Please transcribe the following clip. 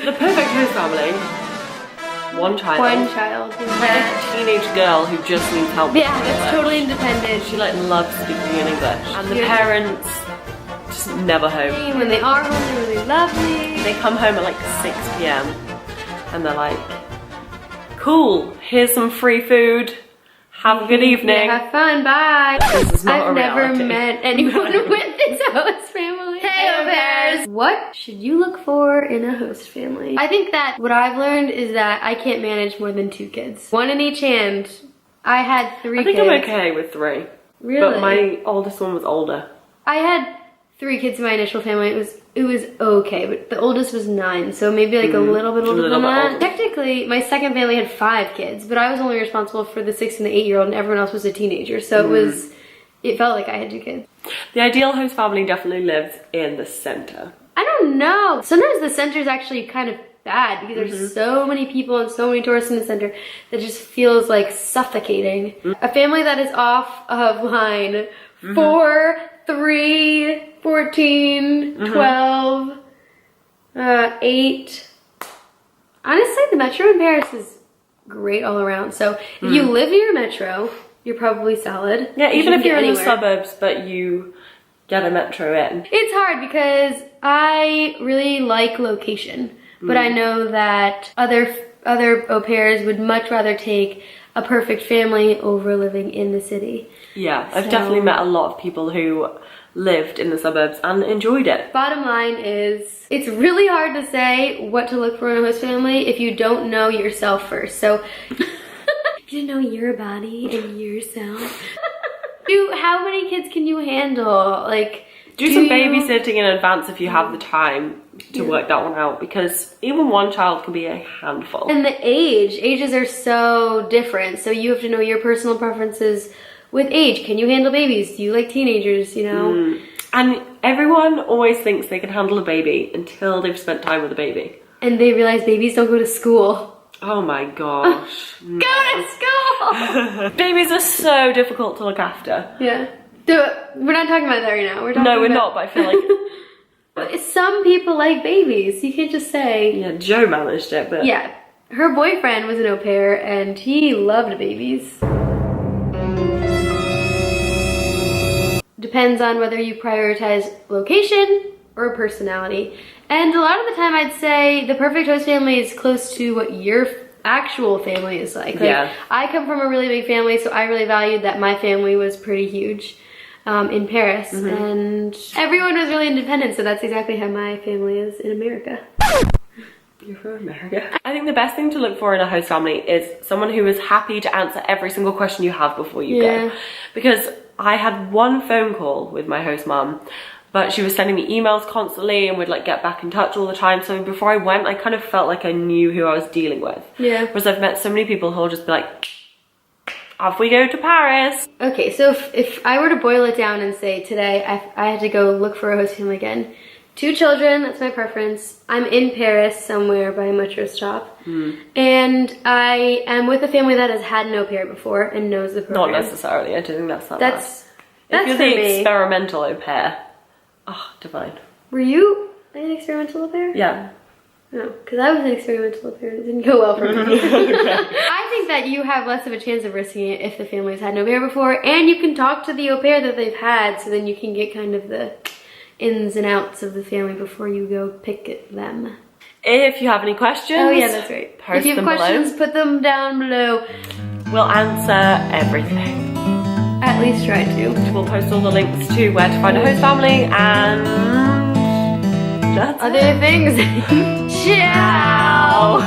The perfect host family. One child. One child. Like a teenage girl who just needs help. Yeah, that's totally independent. She like loves speaking in English. And the parents just never home. When they are home, they're really lovely. They come home at like 6 p.m. and they're like, cool, here's some free food. Have a good evening. Yeah, have fun, bye. This is not I've a never reality. met anyone with this host family. Hey, au pairs! What should you look for in a host family? I think that what I've learned is that I can't manage more than 2 kids. One in each hand. I had 3 kids. I think I'm okay with 3. Really? But my oldest one was older. I had 3 kids in my initial family. It was okay, but the oldest was 9, so maybe like a little bit older than that. Older. Technically, my second family had 5 kids, but I was only responsible for the 6 and the 8-year-old, and everyone else was a teenager. So it felt like I had 2 kids. The ideal host family definitely lives in the center. I don't know. Sometimes the center is actually kind of bad because there's so many people and so many tourists in the center that just feels like suffocating. A family that is off of line 4, 3, 14, 12, 8. Honestly, the metro in Paris is great all around. So if you live near a metro, you're probably solid. Yeah, even if you're in the suburbs, but you get a metro in. It's hard because I really like location, but I know that other au pairs would much rather take a perfect family over living in the city. Yeah, I've definitely met a lot of people who lived in the suburbs and enjoyed it. Bottom line is, it's really hard to say what to look for in a host family if you don't know yourself first. So, you know your body and yourself. How many kids can you handle? Like, do some babysitting in advance if you have the time to work that one out, because even one child can be a handful. And the ages are so different, so you have to know your personal preferences with age. Can you handle babies? Do you like teenagers, you know? And everyone always thinks they can handle a baby until they've spent time with a baby. And they realize babies don't go to school. Oh my gosh. Go to school! Babies are so difficult to look after. Yeah. We're not talking about that right now. We're talking No, we're not, but I feel like... Some people like babies. You can't just say... Yeah, Joe managed it, but... Yeah. Her boyfriend was an au pair, and he loved babies. Depends on whether you prioritize location or personality. And a lot of the time I'd say the perfect host family is close to what your actual family is like. Yeah. I come from a really big family, so I really valued that my family was pretty huge in Paris. And everyone was really independent, so that's exactly how my family is in America. You're from America. I think the best thing to look for in a host family is someone who is happy to answer every single question you have before you go. Because I had one phone call with my host mum, but she was sending me emails constantly and would like get back in touch all the time. So before I went, I kind of felt like I knew who I was dealing with. Yeah. Whereas I've met so many people who'll just be like, off we go to Paris. Okay, so if I were to boil it down and say today I had to go look for a host family again, 2 children, that's my preference. I'm in Paris somewhere by a metro stop. And I am with a family that has had an au pair before and knows the program. Not necessarily, I don't think that's that That's if you're for the me. experimental au pair, oh, divine. Were you an experimental au pair? Yeah. No, because I was an experimental au pair. It didn't go well for me. I think that you have less of a chance of risking it if the family's had an au pair before, and you can talk to the au pair that they've had, so then you can get kind of the ins and outs of the family before you go pick them. If you have any questions, oh yeah, that's right. Post if you have them questions, below. put them down below. We'll answer everything. At least try to. We'll post all the links to where to find a host family and that's other things. Ciao!